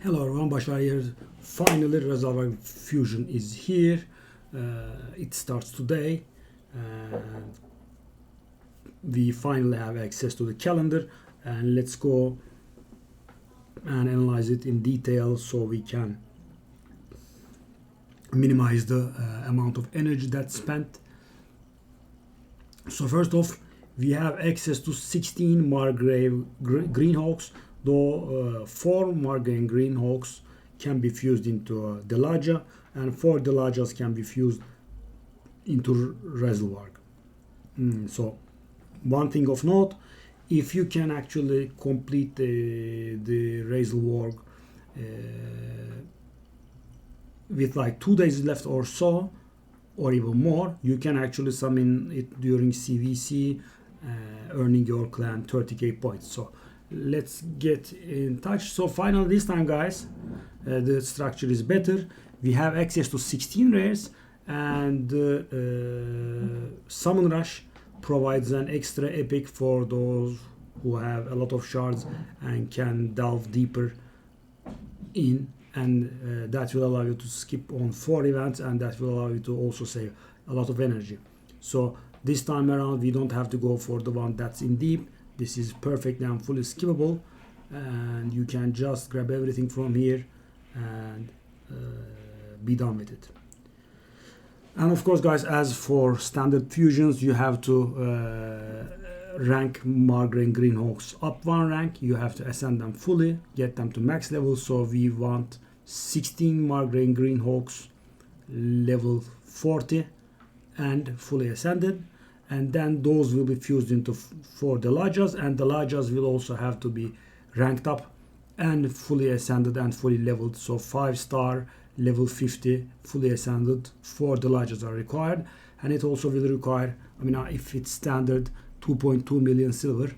Hello everyone, Bashar here. Finally, Razelvarg Fusion is here. It starts today. And we finally have access to the calendar, and let's go and analyze it in detail so we can minimize the amount of energy that's spent. So first off, we have access to 16 Margrave Greenhawks, though 4 Margrave Greenhawks can be fused into Delaja, and 4 Delajas can be fused into Razelvarg. So one thing of note, if you can actually complete the Razelvarg with like 2 days left or so, or even more, you can actually summon it during CVC, earning your clan 30k points. So let's get in touch. So finally this time, guys, the structure is better. We have access to 16 rares, and Summon Rush provides an extra epic for those who have a lot of shards and can delve deeper in, and that will allow you to skip on 4 events, and that will allow you to also save a lot of energy. So this time around we don't have to go for the one that's in deep. This is perfect and fully skippable, and you can just grab everything from here and be done with it. And of course, guys, as for standard fusions, you have to rank Margrave Greenhawks up 1 rank. You have to ascend them fully, get them to max level. So we want 16 Margrave Greenhawks level 40 and fully ascended, and then those will be fused into 4 Delajas, and the Delajas will also have to be ranked up and fully ascended and fully leveled. So 5-star level 50 fully ascended 4 Delajas are required, and it also will require, if it's standard, 2.2 million silver,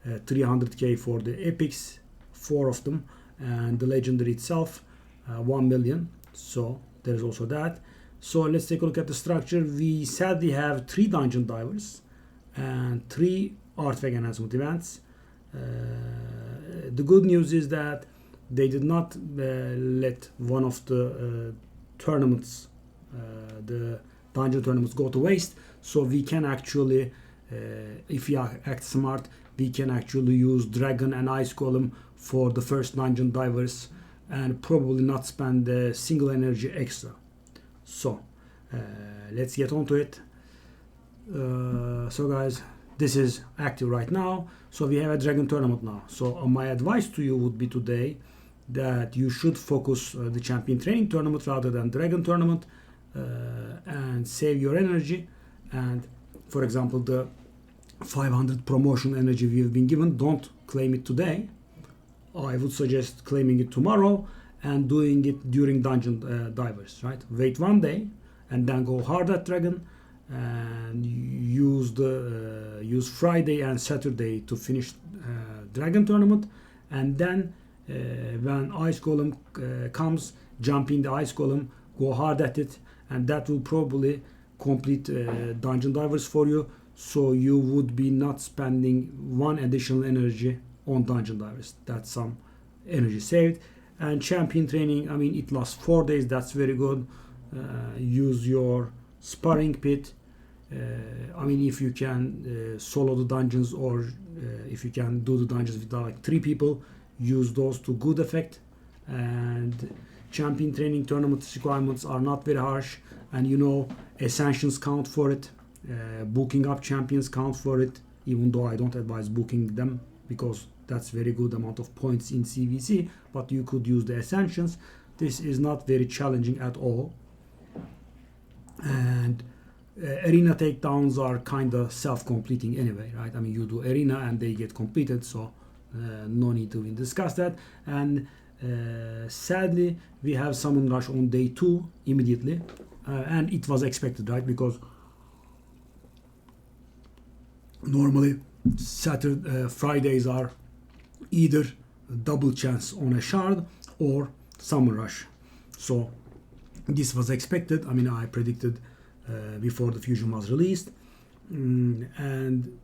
300k for the epics, 4 of them, and the legendary itself 1 million. So there's also that. So let's take a look at the structure. We sadly have 3 dungeon divers and 3 artifact enhancement events. The good news is that they did not let one of the tournaments, the dungeon tournaments, go to waste. So we can actually, if we act smart, we can actually use Dragon and Ice Golem for the first dungeon divers and probably not spend a single energy extra. So let's get on to it. So guys, this is active right now. So we have a dragon tournament now. So my advice to you would be today that you should focus the champion training tournament rather than dragon tournament, and save your energy. And for example, the 500 promotion energy we've been given, don't claim it today. I would suggest claiming it tomorrow and doing it during dungeon divers, right? Wait 1 day and then go hard at dragon, and use Friday and Saturday to finish dragon tournament, and then when ice golem comes, jump in the ice golem, go hard at it, and that will probably complete dungeon divers for you, so you would be not spending 1 additional energy on dungeon divers. That's some energy saved. And champion training, it lasts 4 days. That's very good. Use your sparring pit. If you can solo the dungeons, or if you can do the dungeons with like 3 people, use those to good effect. And champion training tournament requirements are not very harsh, and ascensions count for it. Booking up champions count for it, even though I don't advise booking them because that's very good amount of points in CVC, but you could use the ascensions. This is not very challenging at all, and arena takedowns are kind of self-completing anyway, right? You do arena and they get completed, so no need to even discuss that. And sadly we have summon rush on day 2 immediately, and it was expected, right? Because normally Fridays are either double chance on a shard or summon rush. So this was expected. I predicted before the fusion was released, and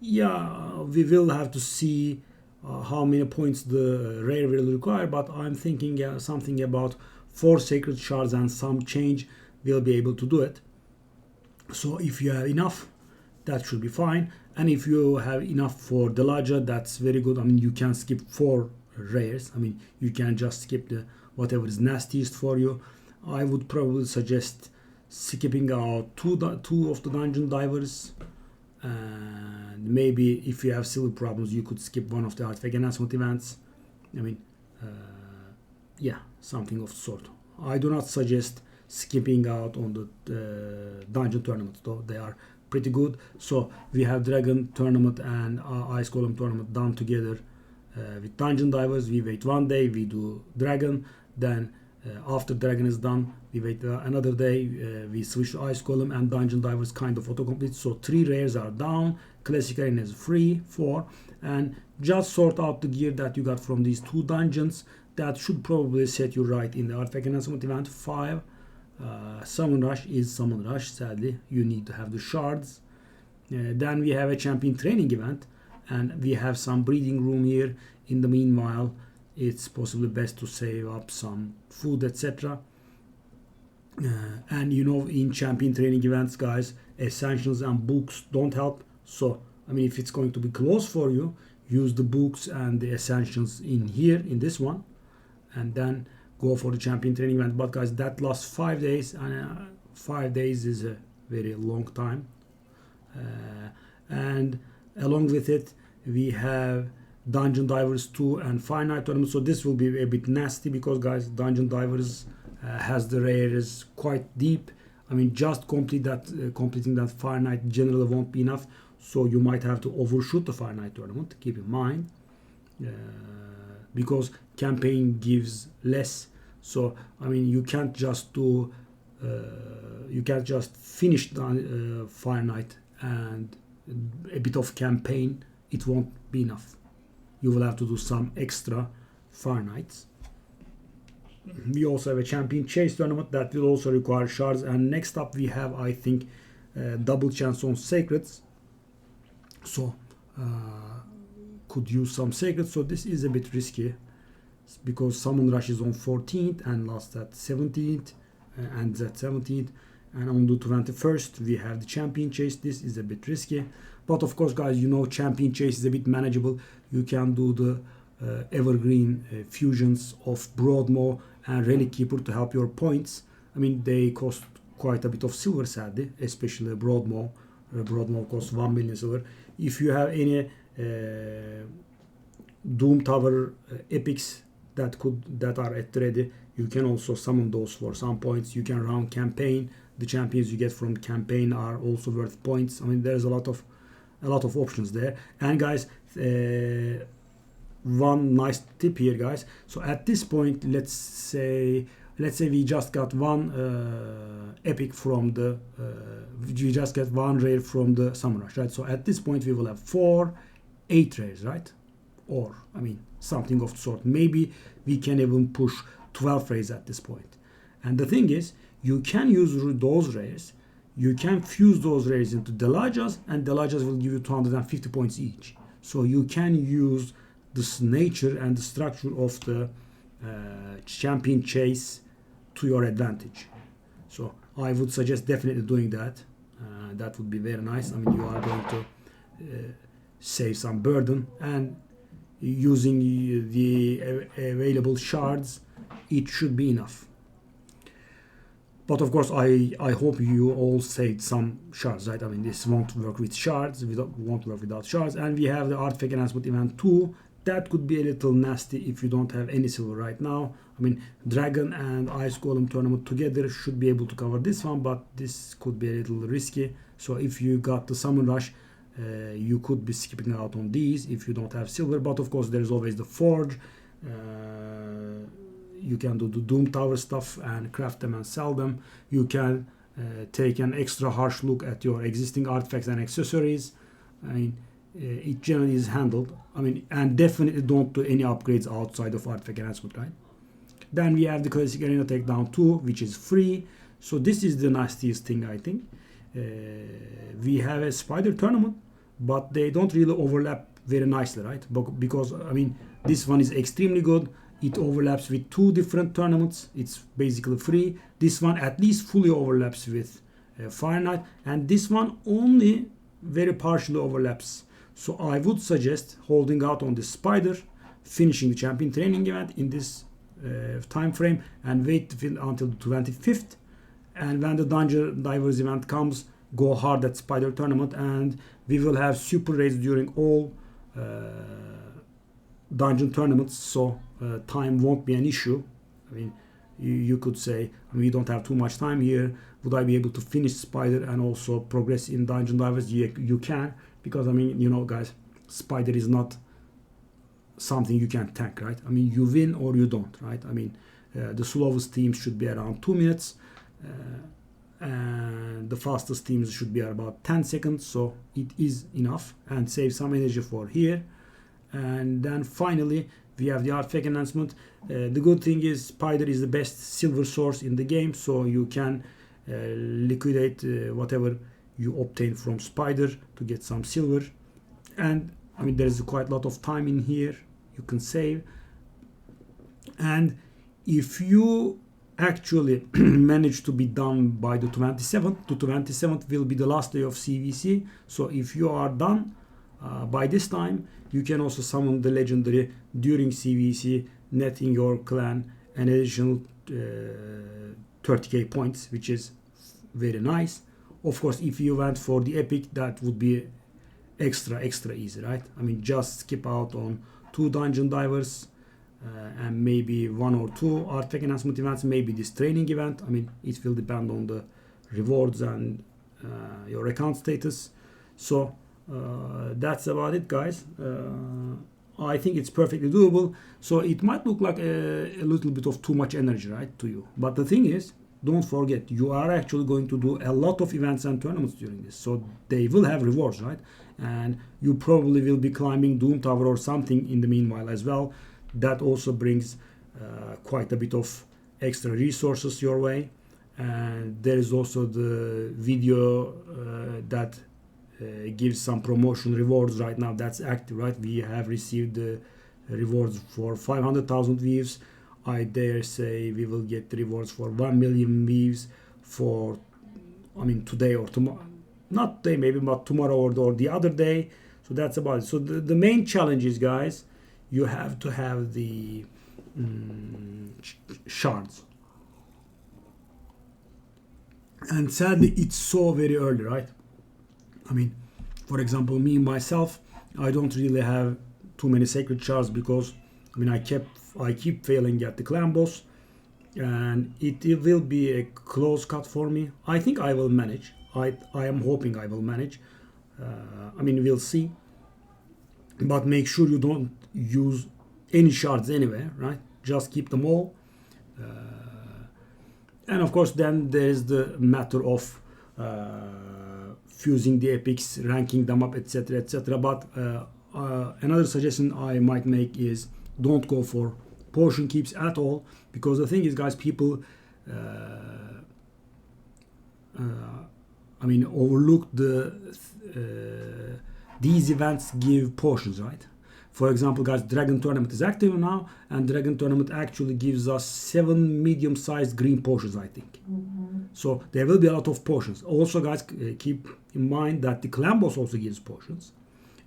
yeah, we will have to see how many points the rare will require, but I'm thinking something about 4 sacred shards and some change will be able to do it. So if you have enough, that should be fine. And if you have enough for the larger, that's very good. I mean, you can skip 4 rares. I mean, you can just skip the whatever is nastiest for you. I would probably suggest skipping out two of the dungeon divers, and maybe if you have silver problems, you could skip one of the artifact enhancement events. I mean, yeah, something of the sort. I do not suggest skipping out on the dungeon tournaments, though they are pretty good. So we have dragon tournament and ice golem tournament done together with dungeon divers. We wait 1 day, we do dragon, then after dragon is done, we wait another day, we switch to ice golem, and dungeon divers kind of autocomplete. So 3 rares are down, classic arena is free 4, and just sort out the gear that you got from these 2 dungeons. That should probably set you right in the artifact enhancement event 5. Summon rush is summon rush. Sadly, you need to have the shards. Then we have a champion training event, and we have some breeding room here. In the meanwhile, it's possibly best to save up some food, etc. And you know, in champion training events, guys, essentials and books don't help. So I mean, if it's going to be close for you, use the books and the essentials in here in this one, and then go for the champion training event. But guys, that lasts 5 days, and 5 days is a very long time. And along with it, we have dungeon divers 2 and fire knight tournament. So this will be a bit nasty because, guys, dungeon divers has the rares quite deep. I mean, just completing that fire knight generally won't be enough, so you might have to overshoot the fire knight tournament. Keep in mind, because campaign gives less. So I mean, you can't just do you can't just finish the fire knight and a bit of campaign. It won't be enough. You will have to do some extra fire knights. We also have a champion chase tournament that will also require shards, and next up we have, I think, double chance on sacreds. So could use some sacreds. So this is a bit risky because summon rush is on 14th and lasts at 17th and at 17th, and on the 21st we have the champion chase. This is a bit risky, but of course, guys, you know, champion chase is a bit manageable. You can do the evergreen fusions of Broadmoor and Relic Keeper to help your points. I mean, they cost quite a bit of silver, sadly, especially Broadmoor. Broadmoor costs 1 million silver. If you have any Doom Tower epics that are at ready, you can also summon those for some points. You can run campaign. The champions you get from campaign are also worth points. I mean, there's a lot of options there. And guys, one nice tip here, guys. So at this point, let's say we just got one epic from the we just get one rare from the summon rush, right? So at this point we will have 8 rares, right? Or I mean, something of the sort. Maybe we can even push 12 rares at this point. And the thing is, you can use those rares. You can fuse those rares into Delajas, and Delajas will give you 250 points each. So you can use this nature and the structure of the champion chase to your advantage. So I would suggest definitely doing that. That would be very nice. I mean, you are going to save some burden, and using the available shards, it should be enough. But of course, I hope you all saved some shards, right? I mean, this won't work with shards, won't work without shards. And we have the artifact enhancement event 2. That could be a little nasty if you don't have any silver right now. I mean, dragon and ice golem tournament together should be able to cover this one, but this could be a little risky. So if you got the summon rush, you could be skipping out on these if you don't have silver. But of course, there's always the forge. You can do the Doom Tower stuff and craft them and sell them. You can take an extra harsh look at your existing artifacts and accessories. I mean, it generally is handled. I mean, and definitely don't do any upgrades outside of artifact enhancement, right? Then we have the classic arena takedown 2, which is free. So this is the nastiest thing, I think. We have a spider tournament, but they don't really overlap very nicely, right? Because I mean, this one is extremely good. It overlaps with 2 different tournaments. It's basically free. This one at least fully overlaps with Fahrenheit, and this one only very partially overlaps. So I would suggest holding out on the Spider, finishing the champion training event in this time frame, and wait until the 25th. And when the Dungeon Divers event comes, go hard at Spider tournament, and we will have super raids during all dungeon tournaments, so time won't be an issue. I mean, you could say, we don't have too much time here. Would I be able to finish Spider and also progress in Dungeon Divers? You can, because I mean, you know, guys, Spider is not something you can tank, right? I mean, you win or you don't, right? I mean, the slowest teams should be around 2 minutes, and the fastest teams should be about 10 seconds, so it is enough, and save some energy for here. And then finally we have the artifact enhancement. The good thing is Spider is the best silver source in the game, so you can liquidate whatever you obtain from Spider to get some silver. And I mean, there is quite a lot of time in here you can save, and if you actually manage to be done by the 27th, the 27th will be the last day of CVC. So if you are done by this time, you can also summon the legendary during CVC, netting your clan an additional 30k points, which is very nice. Of course, if you went for the epic, that would be extra easy, right? I mean, just skip out on 2 dungeon divers and maybe 1 or 2 artifact enhancement events, maybe this training event. I mean, it will depend on the rewards and your account status. So that's about it, guys. I think it's perfectly doable. So it might look like a little bit of too much energy, right, to you, but the thing is, don't forget, you are actually going to do a lot of events and tournaments during this, so they will have rewards, right? And you probably will be climbing Doom Tower or something in the meanwhile as well. That also brings quite a bit of extra resources your way. And there is also the video that gives some promotion rewards right now. That's active, right? We have received the rewards for 500,000 views. I dare say we will get the rewards for 1 million views for, I mean, today or tomorrow. Not today maybe, but tomorrow or the other day. So that's about it. So the main challenge is, guys, you have to have the shards. And sadly, it's so very early, right? I mean, for example, me myself, I don't really have too many sacred shards because I mean, I keep failing at the clan boss, and it will be a close cut for me. I think I will manage. I am hoping I will manage. I mean, we'll see. But make sure you don't use any shards anywhere, right? Just keep them all. And of course, then there's the matter of fusing the epics, ranking them up, etc., etc. But another suggestion I might make is don't go for potion keeps at all, because the thing is, guys, people I mean, overlook these events give potions, right? For example, guys, Dragon Tournament is active now, and Dragon Tournament actually gives us 7 medium-sized green potions, I think. So there will be a lot of potions. Also, guys, keep in mind that the clan boss also gives potions,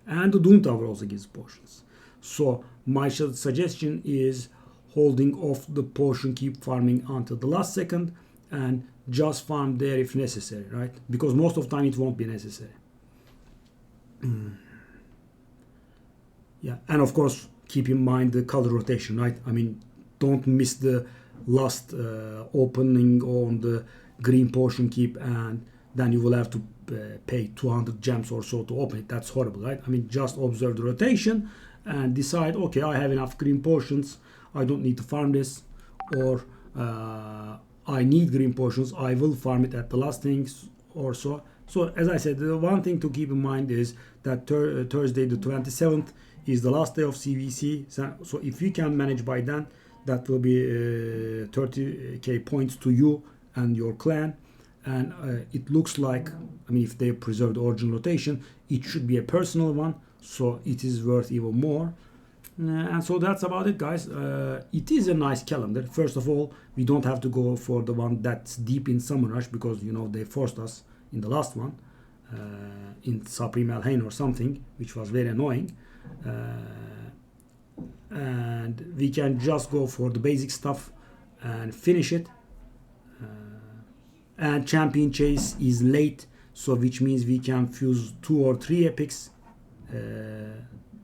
and the Doom Tower also gives potions. So my suggestion is holding off the potion keep farming until the last second, and just farm there if necessary, right? Because most of the time it won't be necessary. Yeah, and of course keep in mind the color rotation, right? I mean, don't miss the last opening on the green potion keep, and then you will have to pay 200 gems or so to open it. That's horrible, right? I mean, just observe the rotation and decide, okay, I have enough green potions, I don't need to farm this, or I need green potions, I will farm it at the last things or so. So as I said, the one thing to keep in mind is that Thursday the 27th is the last day of CVC. So if you can manage by then, that will be 30k points to you and your clan. And it looks like, I mean, if they preserve the original rotation, it should be a personal one. so it is worth even more. And so that's about it, guys. It is a nice calendar. First of all, we don't have to go for the one that's deep in Summer Rush, because they forced us in the last one, in Supreme Elhain or something, which was very annoying. And we can just go for the basic stuff and finish it. And Champion Chase is late, so which means we can fuse 2 or 3 epics.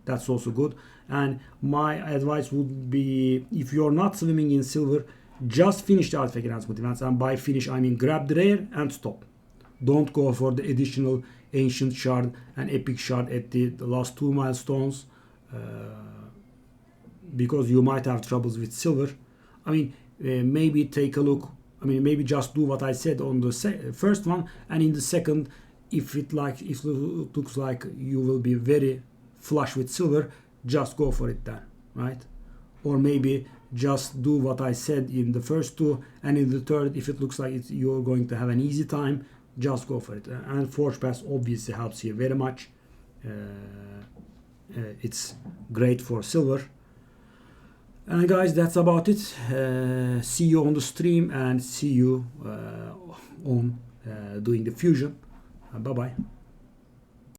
That's also good. And my advice would be, if you're not swimming in silver, just finish the artifact enhancement events. And by finish, I mean grab the rare and stop. Don't go for the additional ancient shard and epic shard at the last 2 milestones, because you might have troubles with silver. I mean, maybe take a look. I mean, maybe just do what I said on the first one, and in the second, if it looks like you will be very flush with silver, just go for it then, right? Or maybe just do what I said in the first 2, and in the third, if it looks like you're going to have an easy time, just go for it. And Forge Pass obviously helps here very much. It's great for silver. And guys, that's about it. See you on the stream, and see you on doing the fusion. Bye bye.